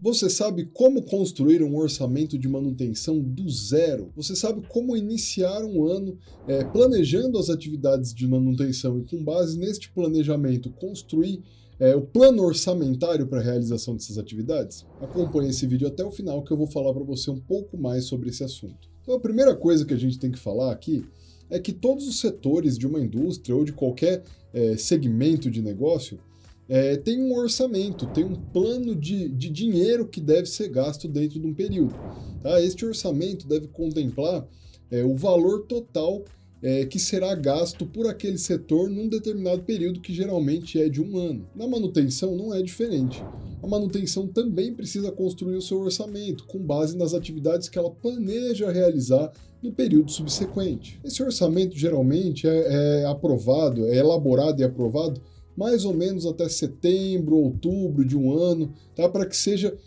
Você sabe como construir um orçamento de manutenção do zero? Você sabe como iniciar um ano planejando as atividades de manutenção e, com base neste planejamento, construir o plano orçamentário para a realização dessas atividades? Acompanhe esse vídeo até o final que eu vou falar para você um pouco mais sobre esse assunto. Então, a primeira coisa que a gente tem que falar aqui é que todos os setores de uma indústria ou de qualquer segmento de negócio tem um orçamento, tem um plano de dinheiro que deve ser gasto dentro de um período. Tá? Este orçamento deve contemplar o valor total que será gasto por aquele setor num determinado período, que geralmente é de um ano. Na manutenção não é diferente. A manutenção também precisa construir o seu orçamento, com base nas atividades que ela planeja realizar no período subsequente. Esse orçamento geralmente é aprovado, é elaborado e aprovado mais ou menos até setembro, outubro de um ano, tá? Para que seja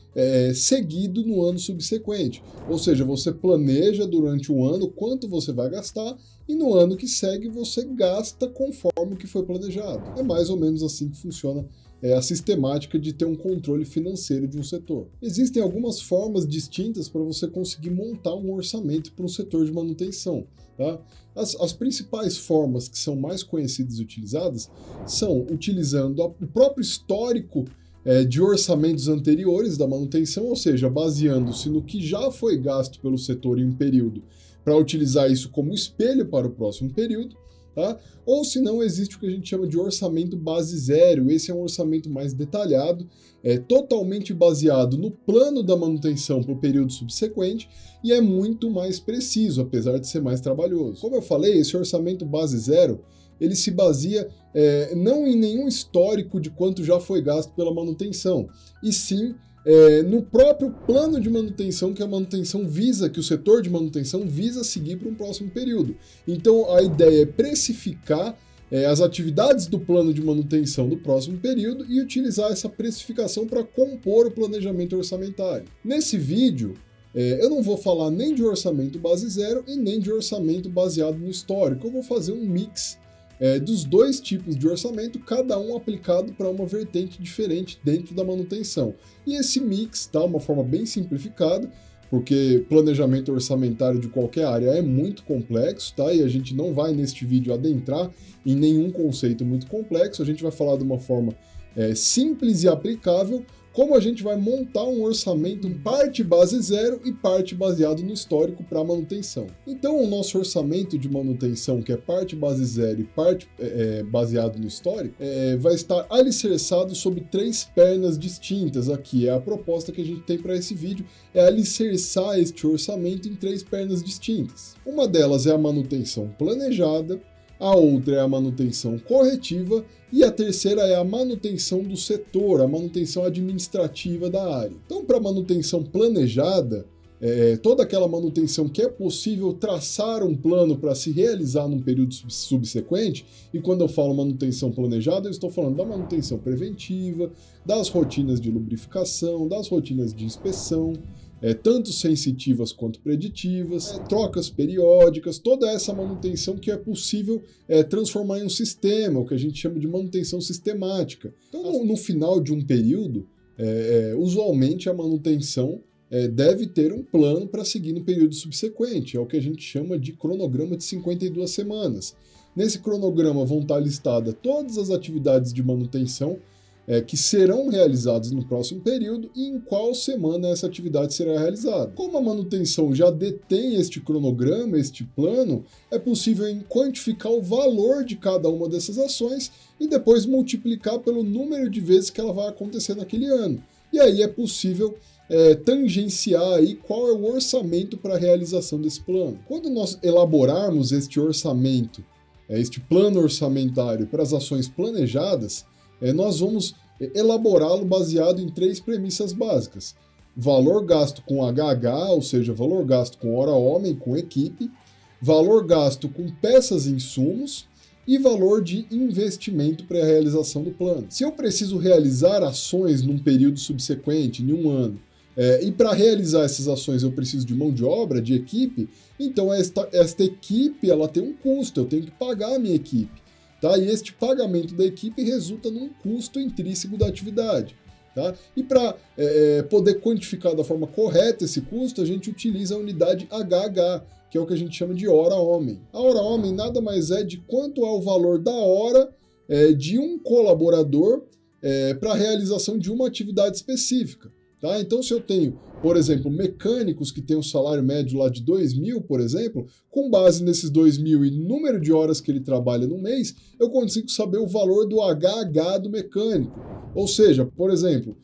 seguido no ano subsequente. Ou seja, você planeja durante o ano quanto você vai gastar e no ano que segue você gasta conforme o que foi planejado. É mais ou menos assim que funciona a sistemática de ter um controle financeiro de um setor. Existem algumas formas distintas para você conseguir montar um orçamento para um setor de manutenção. Tá? As principais formas que são mais conhecidas e utilizadas são utilizando o próprio histórico de orçamentos anteriores da manutenção, ou seja, baseando-se no que já foi gasto pelo setor em um período, para utilizar isso como espelho para o próximo período. Tá? Ou se não, existe o que a gente chama de orçamento base zero. Esse é um orçamento mais detalhado, totalmente baseado no plano da manutenção para o período subsequente e é muito mais preciso, apesar de ser mais trabalhoso. Como eu falei, esse orçamento base zero, ele se baseia não em nenhum histórico de quanto já foi gasto pela manutenção, e sim no próprio plano de manutenção que a manutenção visa, que o setor de manutenção visa seguir para um próximo período. Então a ideia é precificar as atividades do plano de manutenção do próximo período e utilizar essa precificação para compor o planejamento orçamentário. Nesse vídeo, eu não vou falar nem de orçamento base zero e nem de orçamento baseado no histórico. Eu vou fazer um mix dos dois tipos de orçamento, cada um aplicado para uma vertente diferente dentro da manutenção. E esse mix, tá, uma forma bem simplificada, porque planejamento orçamentário de qualquer área é muito complexo, tá? E a gente não vai neste vídeo adentrar em nenhum conceito muito complexo, a gente vai falar de uma forma simples e aplicável, como a gente vai montar um orçamento parte base zero e parte baseado no histórico para manutenção. Então, o nosso orçamento de manutenção, que é parte base zero e parte baseado no histórico, vai estar alicerçado sobre três pernas distintas. Aqui é a proposta que a gente tem para esse vídeo, é alicerçar este orçamento em três pernas distintas. Uma delas é a manutenção planejada, a outra é a manutenção corretiva e a terceira é a manutenção do setor, a manutenção administrativa da área. Então, para a manutenção planejada, toda aquela manutenção que é possível traçar um plano para se realizar num período subsequente, e quando eu falo manutenção planejada, eu estou falando da manutenção preventiva, das rotinas de lubrificação, das rotinas de inspeção, tanto sensitivas quanto preditivas, trocas periódicas, toda essa manutenção que é possível transformar em um sistema, o que a gente chama de manutenção sistemática. Então, no final de um período, usualmente a manutenção deve ter um plano para seguir no período subsequente, é o que a gente chama de cronograma de 52 semanas. Nesse cronograma vão estar listadas todas as atividades de manutenção que serão realizados no próximo período e em qual semana essa atividade será realizada. Como a manutenção já detém este cronograma, este plano, é possível quantificar o valor de cada uma dessas ações e depois multiplicar pelo número de vezes que ela vai acontecer naquele ano. E aí é possível tangenciar aí qual é o orçamento para a realização desse plano. Quando nós elaborarmos este orçamento, este plano orçamentário para as ações planejadas, nós vamos elaborá-lo baseado em três premissas básicas: valor gasto com HH, ou seja, valor gasto com hora-homem, com equipe, valor gasto com peças e insumos e valor de investimento para a realização do plano. Se eu preciso realizar ações num período subsequente, em um ano, e para realizar essas ações eu preciso de mão de obra, de equipe, então esta equipe ela tem um custo, eu tenho que pagar a minha equipe. Tá? E este pagamento da equipe resulta num custo intrínseco da atividade. Tá? E para poder quantificar da forma correta esse custo, a gente utiliza a unidade HH, que é o que a gente chama de hora-homem. A hora-homem nada mais é de quanto é o valor da hora de um colaborador para a realização de uma atividade específica. Tá? Então, se eu tenho, por exemplo, mecânicos que têm um salário médio lá de 2.000, por exemplo, com base nesses 2.000 e número de horas que ele trabalha no mês, eu consigo saber o valor do HH do mecânico. Ou seja, por exemplo,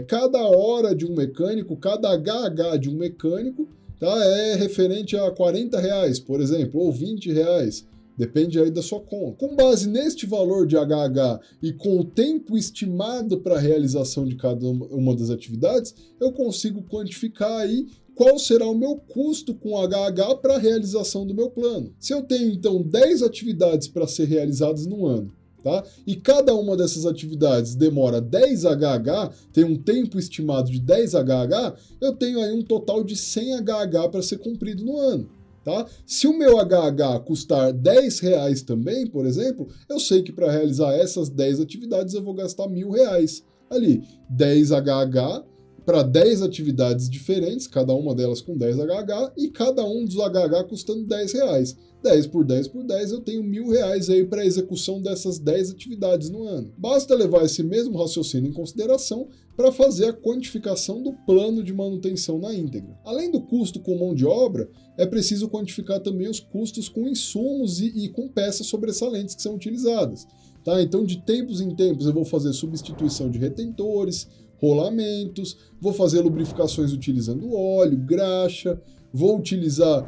cada hora de um mecânico, cada HH de um mecânico, tá, é referente a R$40, por exemplo, ou R$20. Depende aí da sua conta. Com base neste valor de HH e com o tempo estimado para a realização de cada uma das atividades, eu consigo quantificar aí qual será o meu custo com HH para a realização do meu plano. Se eu tenho, então, 10 atividades para ser realizadas no ano, tá? E cada uma dessas atividades demora 10 HH, tem um tempo estimado de 10 HH, eu tenho aí um total de 100 HH para ser cumprido no ano. Tá? Se o meu HH custar R$10 também, por exemplo, eu sei que para realizar essas 10 atividades eu vou gastar R$1.000. Ali, 10 HH para 10 atividades diferentes, cada uma delas com 10 HH, e cada um dos HH custando R$10. 10 por 10 por 10, eu tenho R$1.000 aí para a execução dessas 10 atividades no ano. Basta levar esse mesmo raciocínio em consideração para fazer a quantificação do plano de manutenção na íntegra. Além do custo com mão de obra, é preciso quantificar também os custos com insumos e com peças sobressalentes que são utilizadas. Tá? Então, de tempos em tempos, eu vou fazer substituição de retentores, rolamentos, vou fazer lubrificações utilizando óleo, graxa, vou utilizar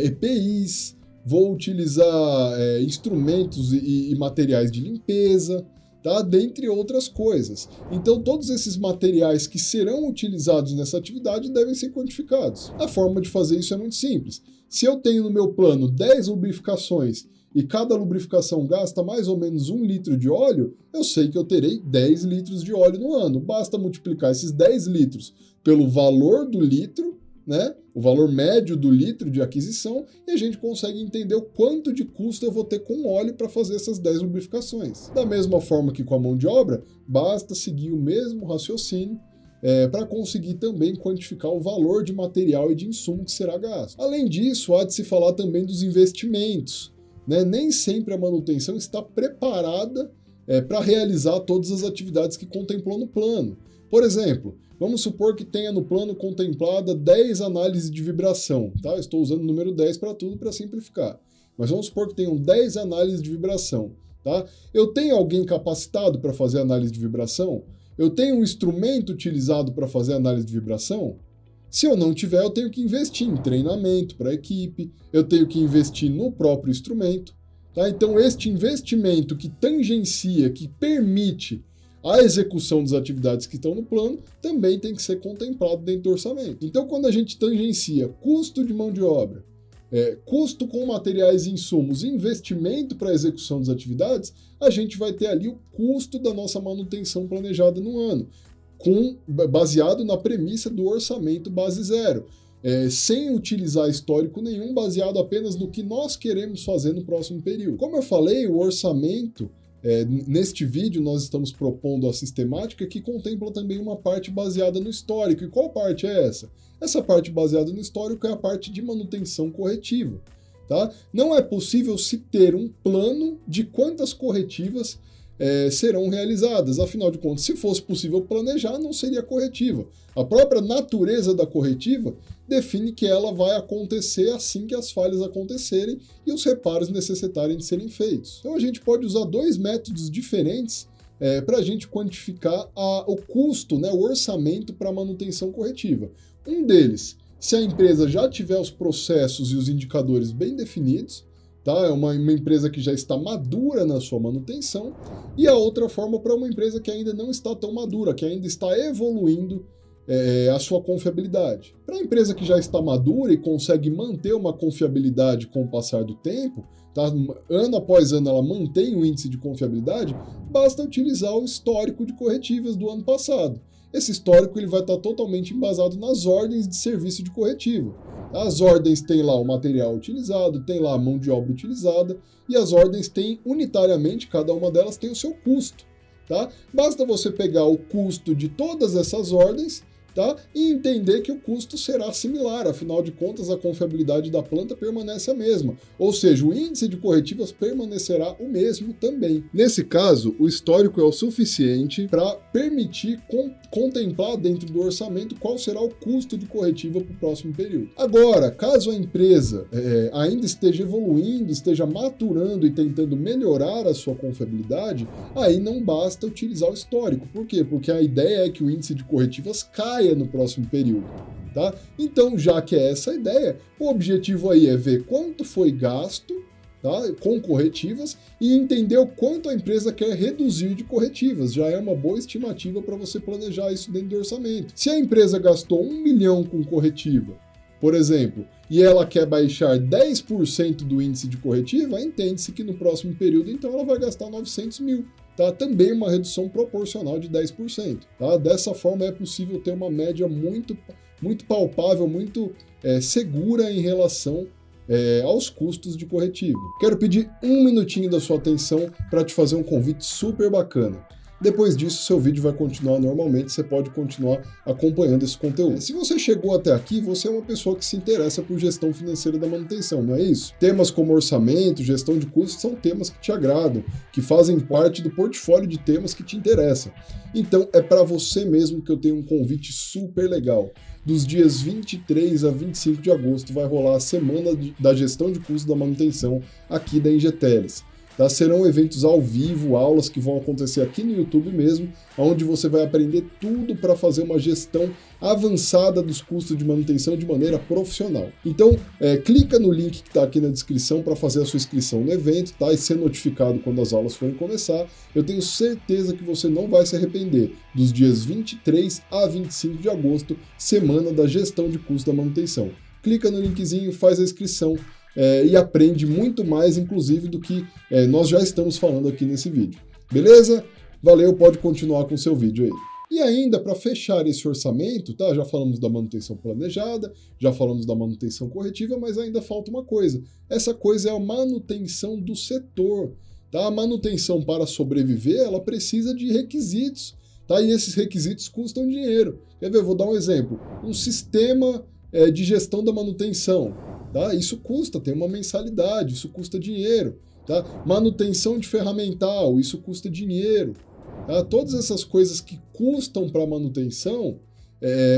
EPIs, vou utilizar instrumentos e materiais de limpeza, tá? Dentre outras coisas. Então, todos esses materiais que serão utilizados nessa atividade devem ser quantificados. A forma de fazer isso é muito simples. Se eu tenho no meu plano 10 lubrificações e cada lubrificação gasta mais ou menos 1 litro de óleo, eu sei que eu terei 10 litros de óleo no ano. Basta multiplicar esses 10 litros pelo valor do litro, né? O valor médio do litro de aquisição, e a gente consegue entender o quanto de custo eu vou ter com óleo para fazer essas 10 lubrificações. Da mesma forma que com a mão de obra, basta seguir o mesmo raciocínio para conseguir também quantificar o valor de material e de insumo que será gasto. Além disso, há de se falar também dos investimentos. Né? Nem sempre a manutenção está preparada para realizar todas as atividades que contemplou no plano. Por exemplo, vamos supor que tenha no plano contemplada 10 análises de vibração. Tá? Estou usando o número 10 para tudo para simplificar. Mas vamos supor que tenham 10 análises de vibração. Tá? Eu tenho alguém capacitado para fazer análise de vibração? Eu tenho um instrumento utilizado para fazer análise de vibração? Se eu não tiver, eu tenho que investir em treinamento para a equipe, eu tenho que investir no próprio instrumento. Tá? Então, este investimento que tangencia, que permite a execução das atividades que estão no plano, também tem que ser contemplado dentro do orçamento. Então, quando a gente tangencia custo de mão de obra, custo com materiais e insumos e investimento para a execução das atividades, a gente vai ter ali o custo da nossa manutenção planejada no ano, baseado na premissa do orçamento base zero, sem utilizar histórico nenhum, baseado apenas no que nós queremos fazer no próximo período. Como eu falei, o orçamento, neste vídeo nós estamos propondo a sistemática que contempla também uma parte baseada no histórico. E qual parte é essa? Essa parte baseada no histórico é a parte de manutenção corretiva. Tá? Não é possível se ter um plano de quantas corretivas serão realizadas. Afinal de contas, se fosse possível planejar, não seria corretiva. A própria natureza da corretiva define que ela vai acontecer assim que as falhas acontecerem e os reparos necessitarem de serem feitos. Então a gente pode usar dois métodos diferentes para a gente quantificar o custo, né, o orçamento para a manutenção corretiva. Um deles, se a empresa já tiver os processos e os indicadores bem definidos, tá? É uma empresa que já está madura na sua manutenção, e a outra forma para uma empresa que ainda não está tão madura, que ainda está evoluindo a sua confiabilidade. Para a empresa que já está madura e consegue manter uma confiabilidade com o passar do tempo, tá? Ano após ano ela mantém o índice de confiabilidade, basta utilizar o histórico de corretivas do ano passado. Esse histórico ele vai estar totalmente embasado nas ordens de serviço de corretivo. As ordens têm lá o material utilizado, tem lá a mão de obra utilizada, e as ordens têm unitariamente, cada uma delas tem o seu custo. tá? Basta você pegar o custo de todas essas ordens, tá? E entender que o custo será similar, afinal de contas a confiabilidade da planta permanece a mesma, ou seja, o índice de corretivas permanecerá o mesmo também. Nesse caso, o histórico é o suficiente para permitir contemplar dentro do orçamento qual será o custo de corretiva para o próximo período. Agora, caso a empresa ainda esteja evoluindo, esteja maturando e tentando melhorar a sua confiabilidade, aí não basta utilizar o histórico. Por quê? Porque a ideia é que o índice de corretivas caia no próximo período, tá? Então, já que é essa a ideia, o objetivo aí é ver quanto foi gasto, tá, com corretivas e entender o quanto a empresa quer reduzir de corretivas. Já é uma boa estimativa para você planejar isso dentro do orçamento. Se a empresa gastou 1 milhão com corretiva, por exemplo, e ela quer baixar 10% do índice de corretiva, entende-se que no próximo período, então, ela vai gastar 900 mil. Tá? Também uma redução proporcional de 10%. Tá? Dessa forma é possível ter uma média muito palpável, muito segura em relação aos custos de corretivo. Quero pedir um minutinho da sua atenção para te fazer um convite super bacana. Depois disso, seu vídeo vai continuar normalmente, você pode continuar acompanhando esse conteúdo. Se você chegou até aqui, você é uma pessoa que se interessa por gestão financeira da manutenção, não é isso? Temas como orçamento, gestão de custos são temas que te agradam, que fazem parte do portfólio de temas que te interessam. Então, é para você mesmo que eu tenho um convite super legal. Dos dias 23 a 25 de agosto vai rolar a Semana da Gestão de Custos da Manutenção aqui da Ingeteles. Tá? Serão eventos ao vivo, aulas que vão acontecer aqui no YouTube mesmo, onde você vai aprender tudo para fazer uma gestão avançada dos custos de manutenção de maneira profissional. Então, clica no link que está aqui na descrição para fazer a sua inscrição no evento, tá? E ser notificado quando as aulas forem começar. Eu tenho certeza que você não vai se arrepender. Dos dias 23 a 25 de agosto, Semana da Gestão de Custos da Manutenção. Clica no linkzinho, faz a inscrição. E aprende muito mais, inclusive, do que nós já estamos falando aqui nesse vídeo. Beleza? Valeu, pode continuar com o seu vídeo aí. E ainda, para fechar esse orçamento, tá? Já falamos da manutenção planejada, já falamos da manutenção corretiva, mas ainda falta uma coisa. Essa coisa é a manutenção do setor. Tá? A manutenção, para sobreviver, ela precisa de requisitos. Tá? E esses requisitos custam dinheiro. Quer ver? Eu vou dar um exemplo. Um sistema de gestão da manutenção. Tá? Isso custa, tem uma mensalidade, isso custa dinheiro. Tá? Manutenção de ferramental, isso custa dinheiro. Tá? Todas essas coisas que custam para manutenção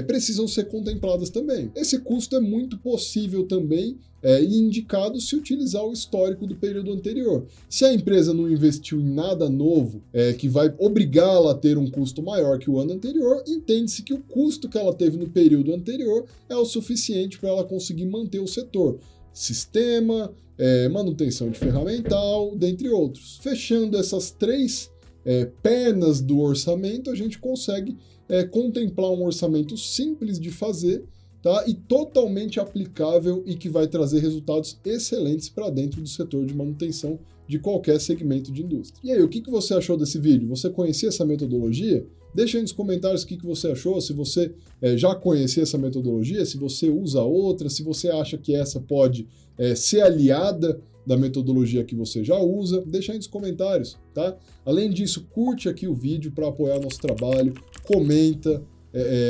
precisam ser contempladas também. Esse custo é muito possível também e indicado se utilizar o histórico do período anterior. Se a empresa não investiu em nada novo que vai obrigá-la a ter um custo maior que o ano anterior, entende-se que o custo que ela teve no período anterior é o suficiente para ela conseguir manter o setor. Sistema, manutenção de ferramental, dentre outros. Fechando essas três pernas do orçamento, a gente consegue contemplar um orçamento simples de fazer, tá? E totalmente aplicável e que vai trazer resultados excelentes para dentro do setor de manutenção de qualquer segmento de indústria. E aí, o que você achou desse vídeo? Você conhecia essa metodologia? Deixa aí nos comentários o que você achou, se você já conhecia essa metodologia, se você usa outra, se você acha que essa pode ser aliada da metodologia que você já usa, deixa aí nos comentários, tá? Além disso, curte aqui o vídeo para apoiar nosso trabalho, comenta,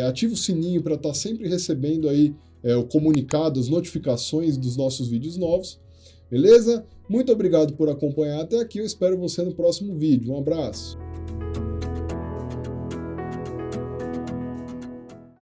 ativa o sininho para estar sempre recebendo aí o comunicado, as notificações dos nossos vídeos novos, beleza? Muito obrigado por acompanhar até aqui, eu espero você no próximo vídeo, um abraço!